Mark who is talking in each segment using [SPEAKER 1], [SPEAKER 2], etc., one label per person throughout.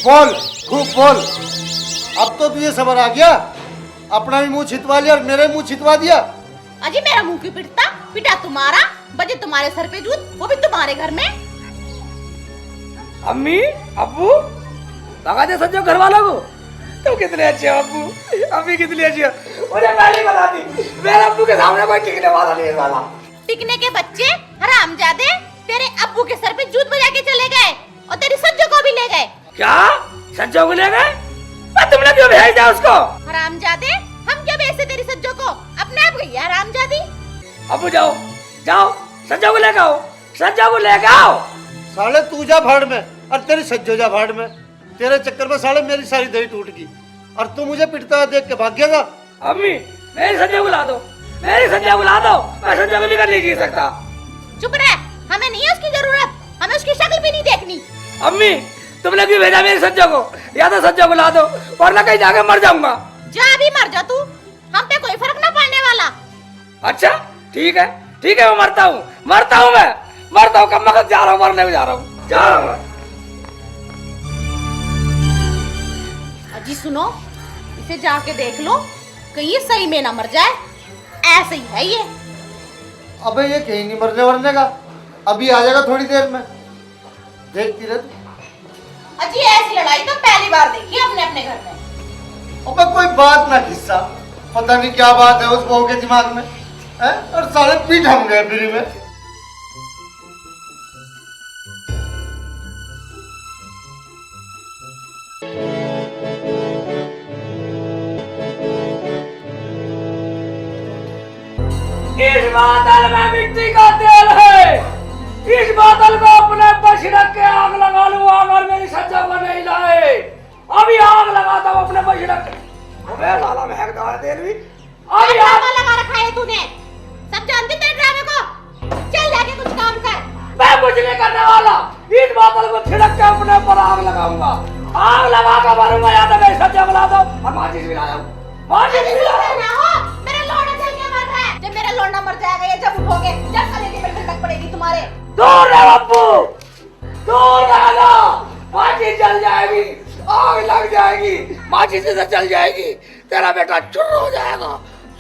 [SPEAKER 1] बोल, खूब बोल। अब तो तुझे सबर आ गया, अपना भी मुंह छितवा लिया और मेरे मुंह छितवा दिया।
[SPEAKER 2] अजी मेरा मुंह क्यों पिटता? पिटा तुम्हारा, बजे तुम्हारे सर पे जूत, वो भी तुम्हारे घर में।
[SPEAKER 3] अम्मी, अब्बू, लगा दे सज्जो घर वालों को। तुम कितने अच्छे हो अब्बू, अम्मी कितनी अच्छी हो। मुझे पहले बता दी, मेरे अब्बू के सामने कोई टिकने वाला नहीं है वाला।
[SPEAKER 2] टिकने के बच्चे हरामजादे, तेरे अब्बू के सर पे जूत बजा के चले गए और तेरी सज्जो को भी ले गए।
[SPEAKER 3] क्या? सज्जो को ले गए? तुमने क्यों भेज दिया उसको?
[SPEAKER 2] हरामजादे, हम क्या भेजते तेरी सज्जो को? अपने आप गई हरामजादी।
[SPEAKER 3] अब्बू जाओ, जाओ, सज्जो को लेके आओ, सज्जो को लेके आओ।
[SPEAKER 1] साले तू जा भाड़ में और तेरी सज्जो जा भाड़ में। तेरे चक्कर में साले मेरी सारी दही टूट गई और तू मुझे पिटता हुआ देख के भाग गया।
[SPEAKER 3] अम्मी, मेरी सज्जो को ला दो, मेरी सज्जो को ला दो। मैं सज्जो को लेकर नहीं जी सकता।
[SPEAKER 2] चुप रह, हमें नहीं है उसकी जरूरत, हमें उसकी शक्ल भी नहीं देखनी।
[SPEAKER 3] अम्मी, तुमने क्यों भेजा मेरी सज्जो को? या तो सज्जो को ला दो वरना कहीं जाके मर जाऊंगा।
[SPEAKER 2] जा भी मर जा तू, हम पे कोई फर्क ना पड़ने वाला।
[SPEAKER 3] अच्छा ठीक है, ठीक है, मैं मरता हूँ, मरता हूँ, मैं मरता हूँ। कब मैं जा रहा हूँ, मरने में जा रहा हूँ, जा रहा हूँ।
[SPEAKER 2] अजी सुनो, इसे जाके देख लो कहीं ये सही में ना मर जाए। ऐसे ही है ये।
[SPEAKER 1] अबे ये कहीं नहीं मरने वरने का, अभी आ जाएगा थोड़ी देर में, देखती रह।
[SPEAKER 2] अजी ऐसी लड़ाई तो पहली बार देखी अपने अपने घर में।
[SPEAKER 1] अबे कोई बात ना किस्सा, पता नहीं क्या बात है उस बहू के दिमाग में है? और साले पीठ हम गए फ्री में।
[SPEAKER 3] इस बादल में मिट्टी का तेल है, इस बादल को अपने पर छिड़क के आग लगा लूं अगर मेरी सज्जो को नहीं लाए। अभी आग लगाता हूं अपने पर छिड़क के। अबे साला महकता है तेल भी। अभी आग
[SPEAKER 2] लगा रखा है तूने, सब जानते तेरे ड्रामे को। चल जाके कुछ काम कर।
[SPEAKER 3] मैं कुछ नहीं करने वाला, इस बादल को छिड़क के अपने पर आग लगाऊंगा। आग लगा कर मारूंगा, या तो मेरी सज्जो को ला दो और माचिस भी लाया हूं, माचिस भी लाया हूं।
[SPEAKER 2] मेरा लौंडा चल के मर रहा है। जब मेरा लौंडा मर जाएगा या जब उठोगे, जब कलेजे में ठंडक पड़ेगी तुम्हारे।
[SPEAKER 3] दूर रह बब्बू, दूर रहना, माचिस जल जाएगी, आग लग जाएगी, माचिस से जल जाएगी, तेरा बेटा चुर्र हो जाएगा,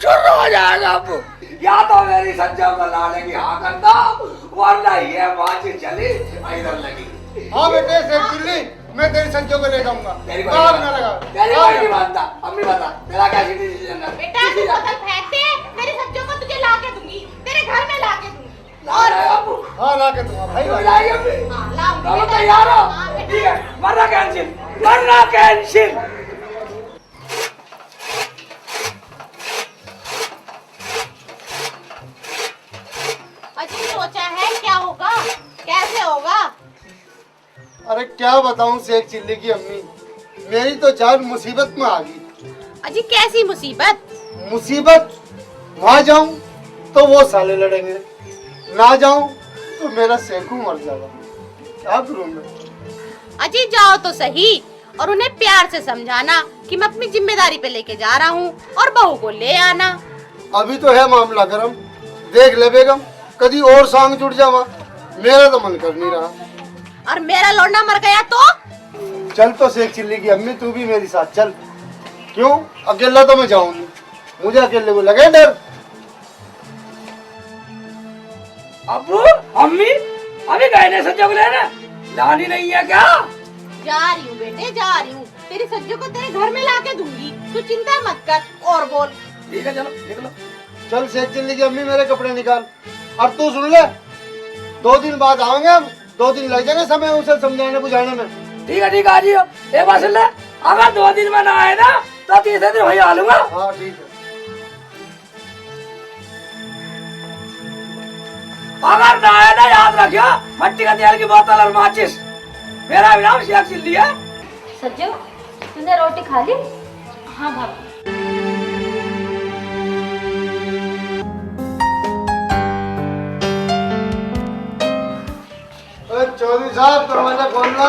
[SPEAKER 3] चुर्र हो जाएगा। अब्बू या तो मेरी सज्जो को लाने की हाँ करता, वरना ये माचिस चली इधर लगी।
[SPEAKER 1] हाँ बेटे सेठ चिल्ली, मैं तेरी सज्जो को ले जाऊंगा।
[SPEAKER 3] तेरी कोई नहीं मानता। अम्मी बता, तेरा क्या डिसीजन है?
[SPEAKER 2] बेटा तू बोतल फेंक दे, मेरी सज्जो को तुझे ला के दूंगी, तेरे घर में ला के दूंगी।
[SPEAKER 3] और अब्बू
[SPEAKER 1] हाँ ला के दूंगा भाई,
[SPEAKER 3] लाएगी अम्मी।
[SPEAKER 2] हाँ लाऊंगी।
[SPEAKER 3] चलो तैयार हो? ठीक है, मरना कैंसिल, मरना कैंसिल।
[SPEAKER 2] अजी सोचा है क्या होगा, कैसे होगा?
[SPEAKER 1] अरे क्या बताऊं सेठ चिल्ली की अम्मी, मेरी तो जान मुसीबत में आ गई।
[SPEAKER 2] अजी कैसी मुसीबत?
[SPEAKER 1] मुसीबत, वहां जाऊं तो वो साले लड़ेंगे, ना जाऊं तो मेरा सेकू मर जाएगा। क्या करूं मैं?
[SPEAKER 2] अजी जाओ तो सही और उन्हें प्यार से समझाना कि मैं अपनी जिम्मेदारी पे लेके जा रहा हूँ और बहू को ले आना।
[SPEAKER 1] अभी तो है मामला गरम, देख ले बेगम, कभी और सांग जुड़ जावा, मेरा तो मन कर नहीं रहा।
[SPEAKER 2] और मेरा लौंडा मर गया तो?
[SPEAKER 1] चल तो शेख चिल्ली की अम्मी, तू भी मेरे साथ चल। क्यों, अकेला तो मैं जाऊंगी, मुझे अकेले को लगे डर।
[SPEAKER 3] अब्बू, अम्मी, अभी गए ने सज्जो को लेने, लानी नहीं है क्या?
[SPEAKER 2] जा रही हूँ बेटे, जा रही हूँ, तेरी सज्जो को तेरे घर में लाके दूंगी, तू चिंता मत कर। और बोल।
[SPEAKER 3] ठीक है, चलो निकलो।
[SPEAKER 1] चल शेख चिल्ली की अम्मी, मेरे कपड़े निकाल। और तू सुन ले, 2 दिन बाद आएंगे हम, 2 दिन लग जाएंगे समय उसे समझाने बुझाने में।
[SPEAKER 3] ठीक है, आ जियो। एक बात सुन ले, अगर 2 दिन में ना आए ना तो तीसरे दिन वही आ लूंगा।
[SPEAKER 1] हाँ ठीक है।
[SPEAKER 3] अगर ना आए ना, याद रखियो, मट्टी का तेल की बोतल और माचिस। मेरा भी नाम शेख चिल्ली है।
[SPEAKER 4] सज्जो, तूने रोटी खा ली? हाँ भाभी।
[SPEAKER 1] चौधरी साहब दरवाजा खोलना।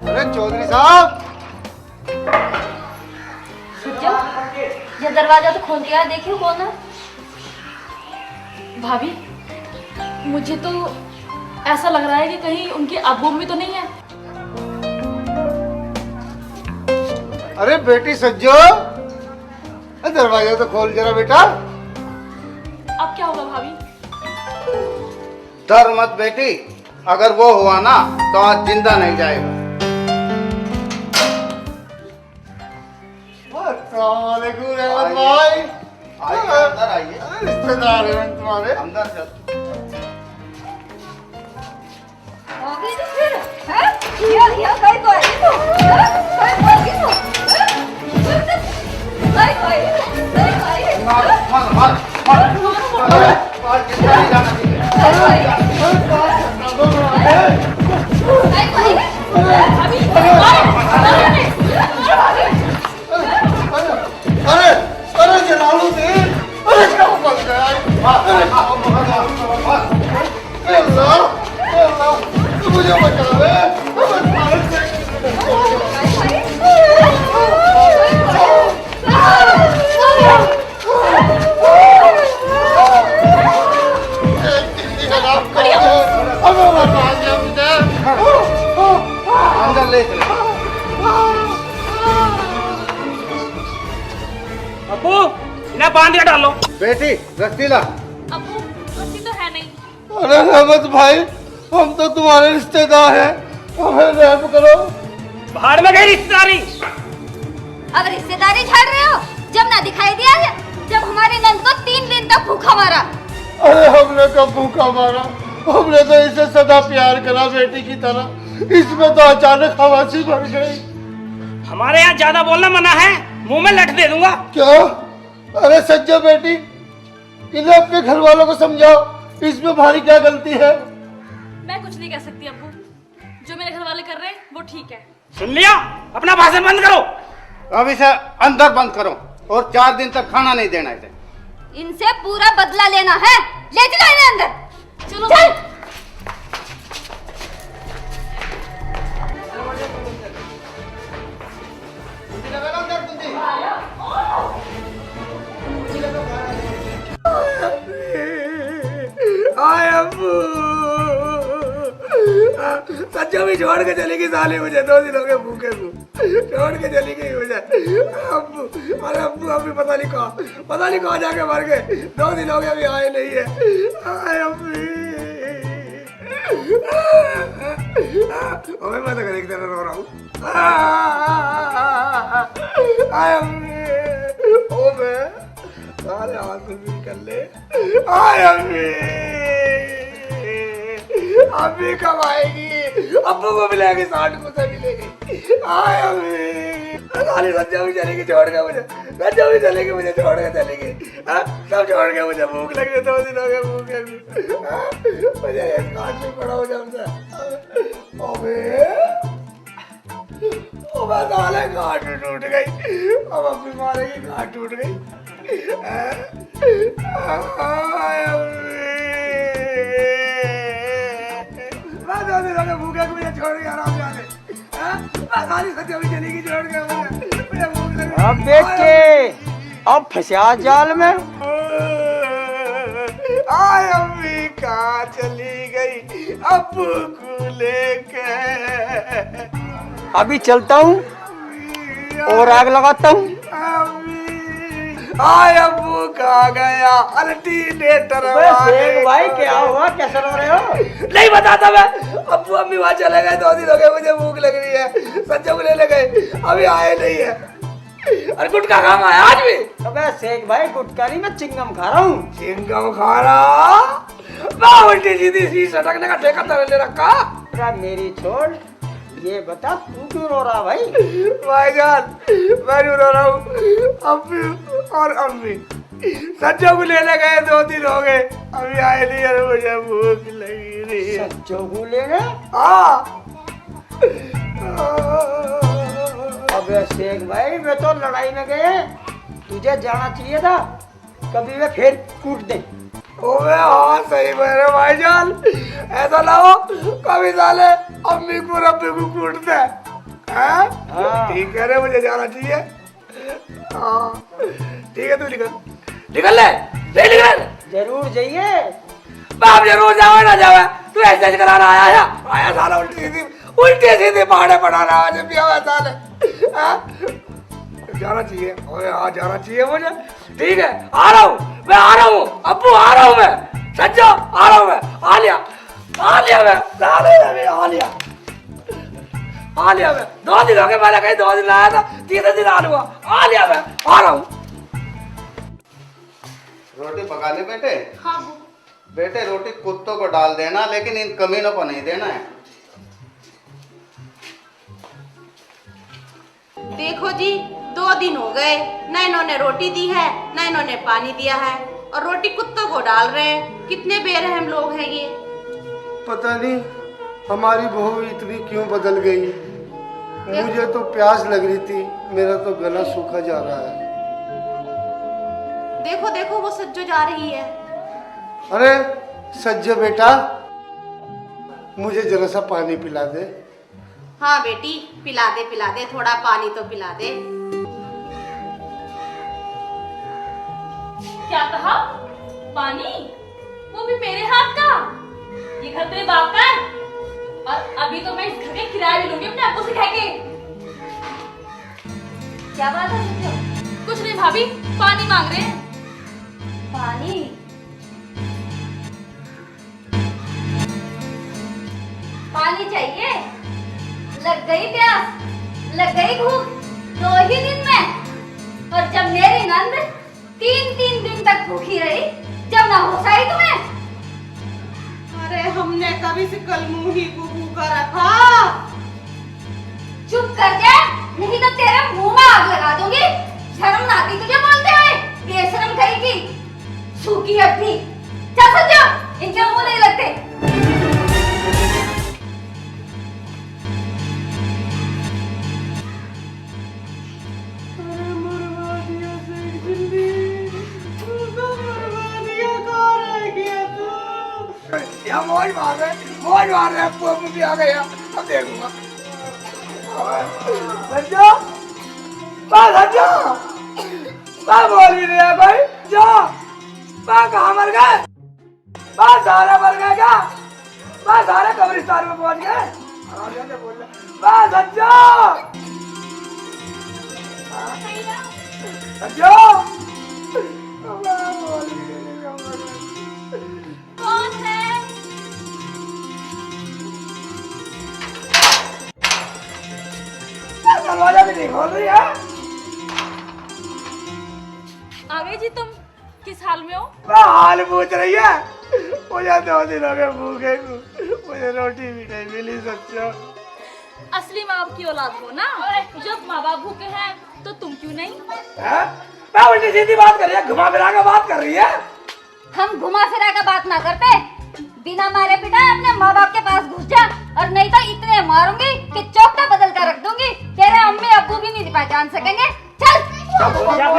[SPEAKER 1] अरे चौधरी साहब।
[SPEAKER 4] सज्जो, ये दरवाजा तो खोल दिया, देखियो कौन है। भाभी, मुझे तो ऐसा लग रहा है कि कहीं उनके अब्बू भी तो नहीं है।
[SPEAKER 1] अरे बेटी सज्जो, दरवाजा तो खोल जरा बेटा।
[SPEAKER 4] अब क्या होगा भाभी?
[SPEAKER 5] डर मत बेटी, अगर वो हुआ ना तो आज जिंदा नहीं जाएगा।
[SPEAKER 1] अस्सलामुअलैकुम रहमत भाई।
[SPEAKER 5] आइए अंदर आइए।
[SPEAKER 1] रिश्तेदार हैं तुम्हारे।
[SPEAKER 5] अंदर चल।
[SPEAKER 6] आगे तो फिर हैं? ये कहीं तो आई तो कहीं तो
[SPEAKER 5] मार मार मार मार। आज जिंदा नहीं जाना चाहिए।
[SPEAKER 1] अरे अरे जलालुद्दीन, अरे क्या बन गया? अल्लाह अल्लाह, तू मुझे बचा ले।
[SPEAKER 5] अंदर ले चले।
[SPEAKER 3] अब्बू इन्हें बांध के डालो।
[SPEAKER 5] बेटी रस्सी ला।
[SPEAKER 4] अब्बू रस्सी तो है नहीं।
[SPEAKER 1] अरे रहमत भाई, हम तो तुम्हारे रिश्तेदार हैं, हमें रहम करो।
[SPEAKER 3] बाहर में गई रिश्तेदारी।
[SPEAKER 6] अब रिश्तेदारी झाड़ रहे हो? जब ना दिखाई दिया है, जब हमारे नंद को 3 दिन तक भूखा मारा।
[SPEAKER 1] अरे हमने कब भूखा मारा? हमने तो इसे सदा प्यार करा बेटी की तरह, इसमें तो अचानक खवासी भर गई।
[SPEAKER 3] हमारे यहाँ ज्यादा बोलना मना है, मुंह में लठ दे दूंगा।
[SPEAKER 1] क्या? अरे सज्जो बेटी, इन्हें अपने घर वालों को समझाओ, इसमें भारी क्या गलती है?
[SPEAKER 4] मैं कुछ नहीं कह सकती अब्बू, जो मेरे घर वाले कर रहे हैं वो ठीक है।
[SPEAKER 3] सुन लिया, अपना भाषण बंद करो।
[SPEAKER 5] अब इसे अंदर बंद करो और 4 दिन तक खाना नहीं देना इसे।
[SPEAKER 6] इनसे पूरा बदला लेना है। ले चलो इन्हें अंदर।
[SPEAKER 4] चलो
[SPEAKER 6] चल।
[SPEAKER 3] आए अब्बू, सच्चा भी छोड़ के चली गई साली मुझे। 2 दिन हो गए भूखे को, छोड़ के चली गई मुझे। अब्बू, अरे अब्बू अभी पता नहीं कहाँ जाके मर गए। 2 दिन हो गए अभी आए नहीं है। आए अब्बू, अबे मैं तो घर एक तरह रो रहा हूँ। आए अब्बू, ओ मैं सारे आंसू भी कर ले। आए अब्बू, अभी कब आएगी? अब्बू को मिलेगी, 60 को से मिलेगी। आए अभी साली सज्जा भी चलेगी छोड़ के मुझे, सज्जा भी चलेगी मुझे छोड़ के चलेगी। सब छोड़ के मुझे भूख लग रही, 2 दिन हो गए भूखे भी। मुझे एक काट भी पड़ा हो जाता। अबे ओ साले काट टूट गई। अब अभी मारेगी, काट टूट गई। भूखे को मुझे छोड़ के आराम जाने। सारी सच्चा भी चलेगी छोड़ के मुझे भूख लगी।
[SPEAKER 7] अब बेटे, अब फंसा जाल में।
[SPEAKER 3] आय अम्मी कहाँ चली गई अब्बू को लेके?
[SPEAKER 7] अभी चलता हूँ और आग लगाता हूँ।
[SPEAKER 3] आय अब्बू कहाँ गया? अल्टरनेटर
[SPEAKER 7] भाई क्या हुआ, कैसे रो रहे हो?
[SPEAKER 3] नहीं बताता मैं। अब्बू अम्मी वहाँ चले गए, 2 दिन हो गए, मुझे भूख लग रही है। सच्चा को लेने गए, अभी आए नहीं है। अरे गुटखा कहाँ आया आज भी?
[SPEAKER 7] अबे शेख भाई, गुटखा नहीं, मैं चिंगम खा रहा हूँ।
[SPEAKER 3] चिंगम खा रहा? मैं उल्टी सीधी सी सटकने का ठेका ले रखा।
[SPEAKER 7] अरे मेरी छोड़, ये बता तू क्यों रो रहा भाई?
[SPEAKER 3] भाईजान मैं रो रहा हूँ। अब्बू और अम्मी सच्चो को लेने गए, 2 दिन हो गए, अभी आए नहीं है। मुझे भूख लगी रही है।
[SPEAKER 7] सच्चो को ले गए?
[SPEAKER 3] हाँ।
[SPEAKER 7] अबे शेख भाई, मैं तो लड़ाई में गए, तुझे जाना चाहिए था, कभी वे फिर कूट दे।
[SPEAKER 3] ओबे हाँ सही मेरे भाईजान, ऐसा ना हो कभी साले अम्मी को रब्बी को कूट दे। हाँ ठीक है रे, मुझे जाना चाहिए। हाँ ठीक है, तू निकल ले, निकल।
[SPEAKER 7] जरूर जाइए।
[SPEAKER 3] बाप जरूर जावे ना जावे, तू ऐसे कराना आया साला उल्टी सीधी पहाड़े पढ़ाना आज भी आया साले। जाना चाहिए, हाँ जाना चाहिए मुझे। ठीक है आ रहा हूँ मैं, आ रहा हूँ अब्बू, आ रहा हूँ मैं, सच्चा आ रहा हूँ मैं। आ लिया मैं, आ लिया मैं। 2 दिन हो गए, मैंने कहीं 2 दिन लाया था, 3 दिन आ लूंगा। आ लिया मैं, आ रहा हूँ।
[SPEAKER 5] रोटी पका ले बेटे।
[SPEAKER 4] हाँ अब्बू।
[SPEAKER 5] बेटे रोटी कुत्तों को डाल देना, लेकिन इन कमीनों को नहीं देना है।
[SPEAKER 2] देखो जी 2 दिन हो गए, ना इन्होंने रोटी दी है ना इन्होंने पानी दिया है, और रोटी कुत्तों को डाल रहे हैं। कितने बेरहम लोग हैं ये।
[SPEAKER 1] पता नहीं हमारी बहू इतनी क्यों बदल गई। मुझे तो प्यास लग रही थी, मेरा तो गला सूखा जा रहा है।
[SPEAKER 2] देखो देखो वो सज्जो जा रही है।
[SPEAKER 1] अरे सज्जो बेटा, मुझे जरा सा पानी पिला दे।
[SPEAKER 2] हाँ बेटी पिला दे, थोड़ा पानी तो पिला दे।
[SPEAKER 4] क्या कहा? पानी? वो भी मेरे हाथ का? ये घर तेरे बाप का है, और अभी तो मैं इस घर के किराया भी लूंगी अपने अब्बू से कह के।
[SPEAKER 6] क्या बात है सच्चो?
[SPEAKER 4] कुछ नहीं भाभी, पानी मांग रहे हैं।
[SPEAKER 6] पानी? पानी चाहिए? लग गई प्यास, लग गई भूख 2 ही दिन में। और जब मेरी नंद 3 दिन तक भूखी रही, जब ना होश आई तुम्हें।
[SPEAKER 2] अरे हमने कभी से कल मुंह ही को भूखा रखा।
[SPEAKER 6] चुप कर जा, नहीं तो तेरे मुंह में आग लगा दूंगी। शर्म ना आती तुझे बोलते हुए? बेशरम कहीं की सूखी हड्डी। चल सच्चो, इनके मुंह नहीं लगते।
[SPEAKER 3] या मौज मार रहे अब्बू भी आ गया। अब देखूंगा। सज्जो बोल भी रहा भाई, जो कहाँ मर गए? सारे मर गए क्या? सारे कब्रिस्तान में पहुंच गए। सज्जो
[SPEAKER 4] कौन है?
[SPEAKER 3] दरवाजा भी नहीं खोल रही है।
[SPEAKER 4] आ गई जी तुम, किस हाल में हो?
[SPEAKER 3] हाल पूछ रही है मुझे। 2 दिन हो गए भूखे को, मुझे रोटी भी नहीं मिली। सच्चा
[SPEAKER 4] असली माँ बाप की औलाद हो ना, जब माँ बाप भूखे हैं तो तुम क्यों नहीं?
[SPEAKER 3] मैं उल्टी सीधी बात कर रही है, घुमा फिरा के बात कर रही है।
[SPEAKER 6] हम घुमा फिरा के बात ना करते, बिना मारे पिटा अपने माँ बाप के पास घुस जा, और नहीं तो इतने मारूंगी कि चौका बदल कर रख दूंगी। तेरे अम्मी अब्बू भी नहीं पहचान सकेंगे। चल
[SPEAKER 3] बोल रही है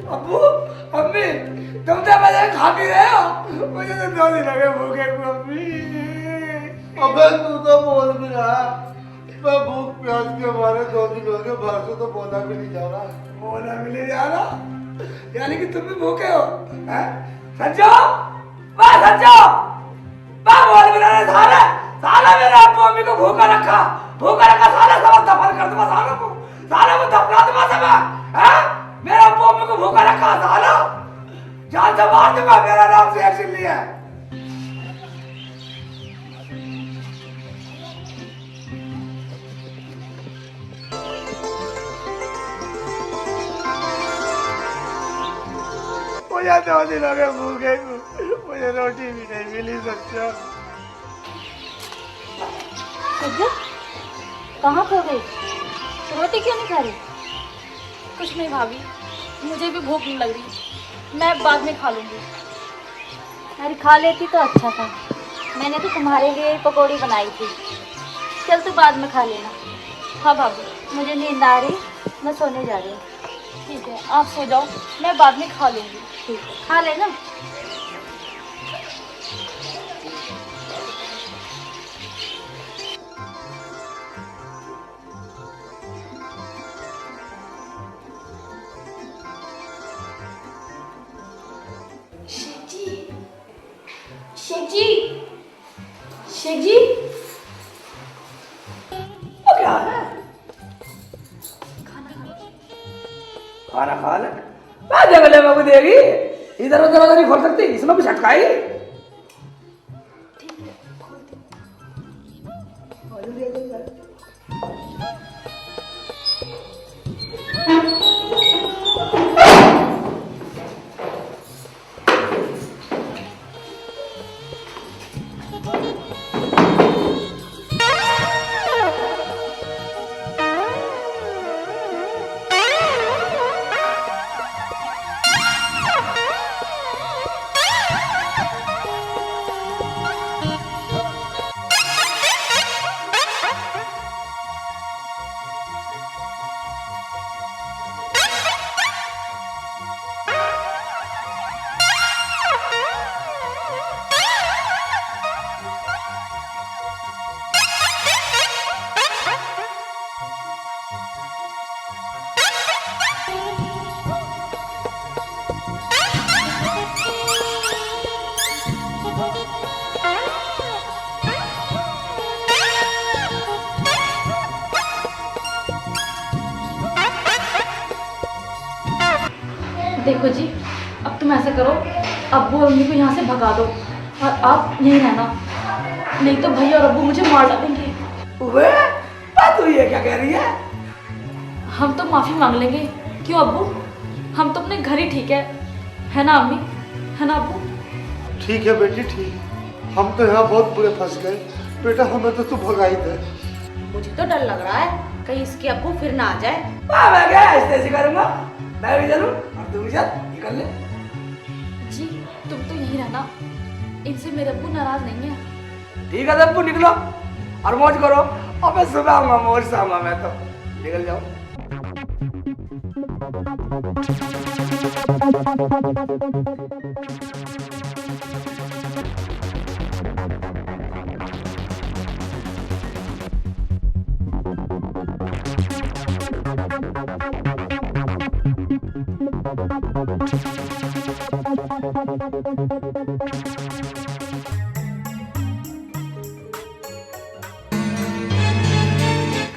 [SPEAKER 3] अब्बू अम्मी, तुम तो पहले खा पी रहे हो, मुझे तो 2 दिन हो गए भूखे को। अम्मी
[SPEAKER 1] अबे तू तो बोल भी रहा, मैं भूख प्यास के मारे 2 दिन हो गए, बाहर से तो बोला भी नहीं जा रहा।
[SPEAKER 3] बोला भी नहीं जा रहा, यानी कि तुम भी भूखे हो? सच्चो बोल भी रहे साला मेरे अब्बू अम्मी को भूखा रखा साला सब दफन कर दूंगा सालों को, साला को दफना दूंगा सब। मेरे अब्बू अम्मी को भूखा रखा साला, जान से मार दूंगा। मेरा नाम से एक्शन लिया है। मुझे 2 दिन हो गए भूखे को, मुझे रोटी भी नहीं मिली। सच्चा
[SPEAKER 6] कहाँ खो गई? रोटी क्यों नहीं खा रही?
[SPEAKER 4] कुछ नहीं भाभी, मुझे भी भूख नहीं लग रही, मैं बाद में खा लूंगी।
[SPEAKER 6] अरे खा लेती तो अच्छा था, मैंने तो तुम्हारे लिए पकौड़ी बनाई थी। चल तू बाद में खा लेना।
[SPEAKER 4] हाँ भाभी,
[SPEAKER 6] मुझे नींद आ रही, मैं सोने जा रही हूँ।
[SPEAKER 4] ठीक है आप सो जाओ, मैं बाद में खा लूंगी।
[SPEAKER 6] ठीक है खा लेना।
[SPEAKER 4] शेख जी
[SPEAKER 3] वो क्या है? खाना खा ले। जगले में को देगी, इधर उधर नहीं खोल सकती, इसमें कुछ अटकाई।
[SPEAKER 4] देखो जी, अब तुम ऐसा करो, अब्बू और अम्मी को यहाँ से भगा दो और आप यहीं रहना, नहीं तो भैया और अब्बू मुझे मार डालेंगे।
[SPEAKER 3] वे तू ये क्या कह रही है?
[SPEAKER 4] हम तो माफी मांग लेंगे। क्यों अब्बू, हम तो अपने घर ही ठीक है ना अम्मी, है ना अब्बू?
[SPEAKER 1] ठीक है बेटी, ठीक है। हम तो यहाँ बहुत बुरे फंस गए बेटा, हमें तो तू भगा ही दे।
[SPEAKER 2] मुझे तो डर लग रहा है कहीं इसके अब्बू फिर ना आ जाए।
[SPEAKER 3] मैं क्या ऐसे करूंगा, मैं भी चलूं और तू भी चल, निकल ले।
[SPEAKER 4] जी तुम तो यहीं रहना, इनसे मेरे अब्बू नाराज नहीं है।
[SPEAKER 3] ठीक है तब निकलो और मौज करो, और मैं सुबह आऊंगा, मौज से आऊंगा मैं तो। निकल जाओ।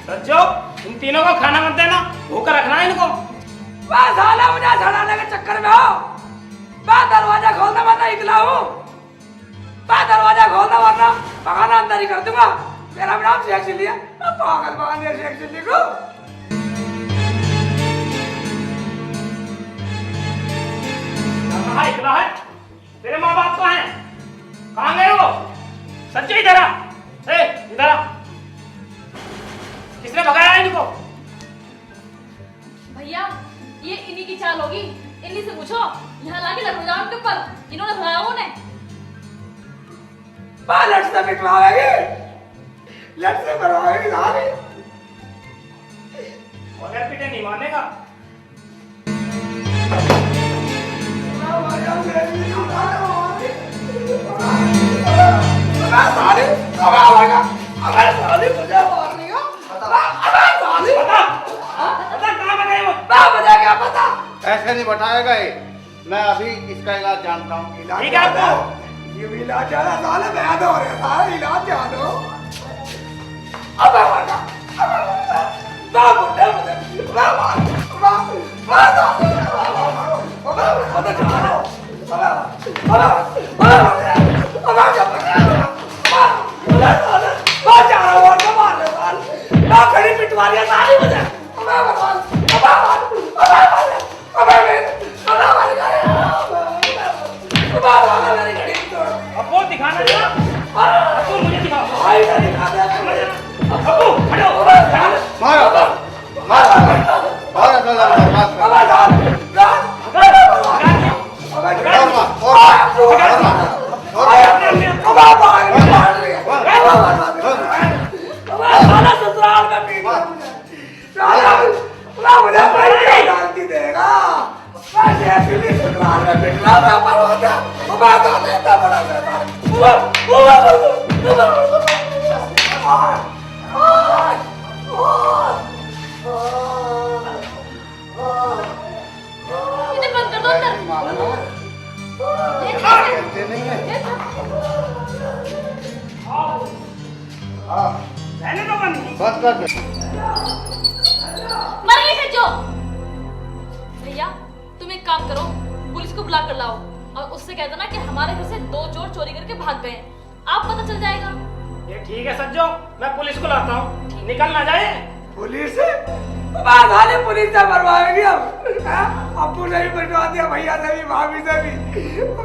[SPEAKER 5] सच्चो इन तीनों को खाना मत देना, भूखा रखना है इनको।
[SPEAKER 3] मैं साला मुझे झड़ाने के चक्कर में हो, मैं दरवाजा खोलना वरना निकला हूँ, मैं दरवाजा खोलना वरना पकाना अंदर ही कर दूंगा। मेरा नाम शेख चिल्ली है, मैं पागल पागल शेख चिल्ली को।
[SPEAKER 5] कहाँ इकला है? तेरे माँ बाप कहाँ हैं? कहाँ गए वो? सच्चे इधर आ, इधर आ। किसने भगाया इनको?
[SPEAKER 4] भैया ये इन्हीं की चाल होगी, इन्हीं से पूछो, यहाँ लाके लग जाओ उनके ऊपर, इन्होंने भगाया उन्हें।
[SPEAKER 3] लट से पिटवाएगी, लट से मरवाएगी सारी।
[SPEAKER 5] बगैर पीटे नहीं मानेगा। ऐसे नहीं बताएगा ये, मैं अभी इसका इलाज जानता हूँ। ठीक है आपको
[SPEAKER 3] ये इलाज जाना साले बयान हो रहे सारे इलाज जानो। अब मरना ना मुझे ना
[SPEAKER 5] अब्बू दिखाना जरा, अब्बू मुझे दिखाओ। अब्बू हटो,
[SPEAKER 1] मारो
[SPEAKER 4] इन्हें बंद कर दो अंदर।
[SPEAKER 1] नहीं है। हाँ
[SPEAKER 5] रहने दो पानी।
[SPEAKER 1] बस कर दे।
[SPEAKER 4] मर गई सच्चो। भैया तुम एक काम करो, पुलिस को बुला कर लाओ और उससे कह देना कि हमारे घर से 2 चोर चोरी करके भाग गए हैं। आप पता चल जाएगा।
[SPEAKER 5] ये ठीक है सज्जो, मैं पुलिस को लाता हूँ, निकल ना जाए।
[SPEAKER 3] पुलिस बात आने पुलिस से मरवाएंगे हम। अब्बू ने भी मरवा दिया, भैया ने भी, भाभी से भी।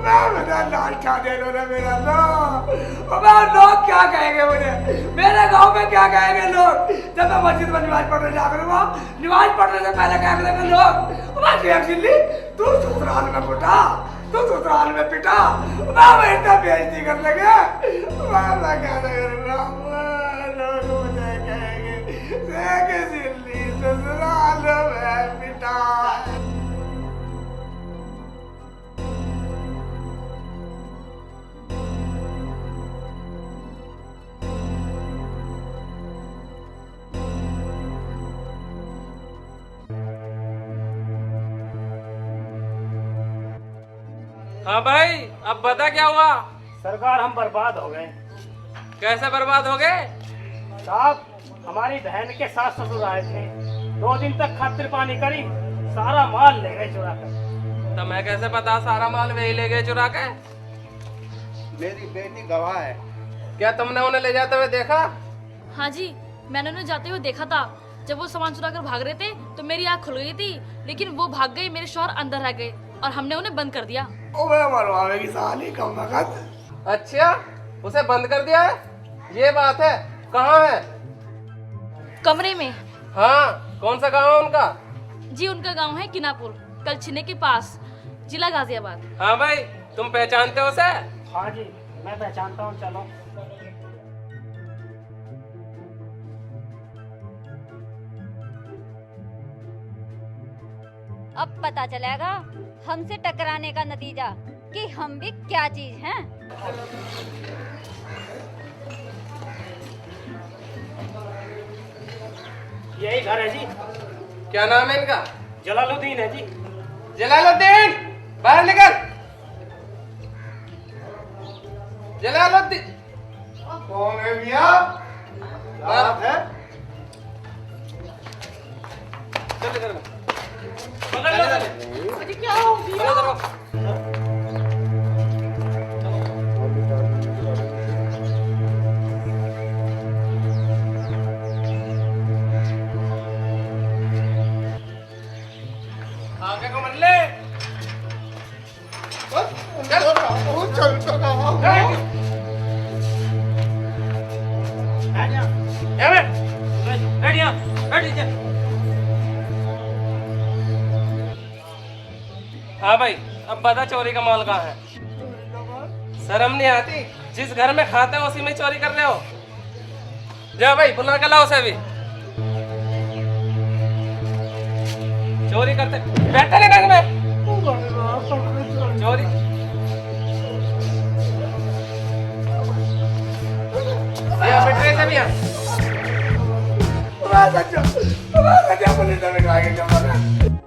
[SPEAKER 3] मैं बता लाल खा दे लो ना मेरा लोग। लोग क्या कहेंगे मुझे, मेरे गांव में क्या कहेंगे लोग जब मैं मस्जिद में नमाज पढ़ने जा करूँगा। नमाज पढ़ने से पहले क्या करेंगे लोग, चिल्ली तू ससुराल में पिटा, तू ससुराल में पिटा, मैं इतना बेइज्जती कर लगे। मैं क्या करूँगा, लोग मुझे कहेंगे चिल्ली ससुराल में पिटा।
[SPEAKER 8] हाँ भाई, अब बता क्या हुआ?
[SPEAKER 5] सरकार हम बर्बाद हो गए।
[SPEAKER 8] कैसे बर्बाद हो गए?
[SPEAKER 5] साहब हमारी बहन के सास ससुर आए थे, 2 दिन तक खातिर पानी करी, सारा माल ले गए चुरा कर।
[SPEAKER 8] तो मैं कैसे पता सारा माल वही ले गए चुरा के?
[SPEAKER 1] मेरी बेटी गवाह है।
[SPEAKER 8] क्या तुमने उन्हें ले जाते हुए देखा?
[SPEAKER 4] हाँ जी, मैंने उन्हें जाते हुए देखा था। जब वो सामान चुरा कर भाग रहे थे तो मेरी आँख खुल गई थी, लेकिन वो भाग गए, मेरे शौहर अंदर रह गए और हमने उन्हें बंद कर दिया।
[SPEAKER 3] मरवाएगी साली कम वक्त।
[SPEAKER 8] अच्छा, उसे बंद कर दिया है? ये बात है। कहाँ है?
[SPEAKER 4] कमरे में।
[SPEAKER 8] हाँ, कौन सा गाँव है उनका?
[SPEAKER 4] जी उनका गांव है किनापुर, कलछिने के पास, जिला गाजियाबाद।
[SPEAKER 8] हाँ भाई, तुम पहचानते हो उसे?
[SPEAKER 5] हाँ जी मैं पहचानता हूँ, चलो।
[SPEAKER 6] अब पता चलेगा हमसे टकराने का नतीजा कि हम भी क्या चीज हैं।
[SPEAKER 5] यही घर है जी।
[SPEAKER 8] क्या नाम है इनका?
[SPEAKER 5] जलालुद्दीन है जी।
[SPEAKER 8] जलालुद्दीन, बाहर निकल। जलालुद्दीन
[SPEAKER 1] कौन है मियाँ? बात है।
[SPEAKER 8] चल इधर में।
[SPEAKER 5] पकड़ लो।
[SPEAKER 4] मुझे क्या हो गया?
[SPEAKER 8] चलो, चलो। आगे को मन ले।
[SPEAKER 1] चल तो रहा हूँ।
[SPEAKER 8] हाँ भाई, अब बता चोरी का माल कहाँ है? शर्म नहीं आती? जिस घर में खाते हो उसी में चोरी कर रहे हो। जा भाई, बुला के लाओ उसे भी। चोरी करते बैठे नहीं घर में। चोरी ये बैठे से भी
[SPEAKER 3] पुलिस में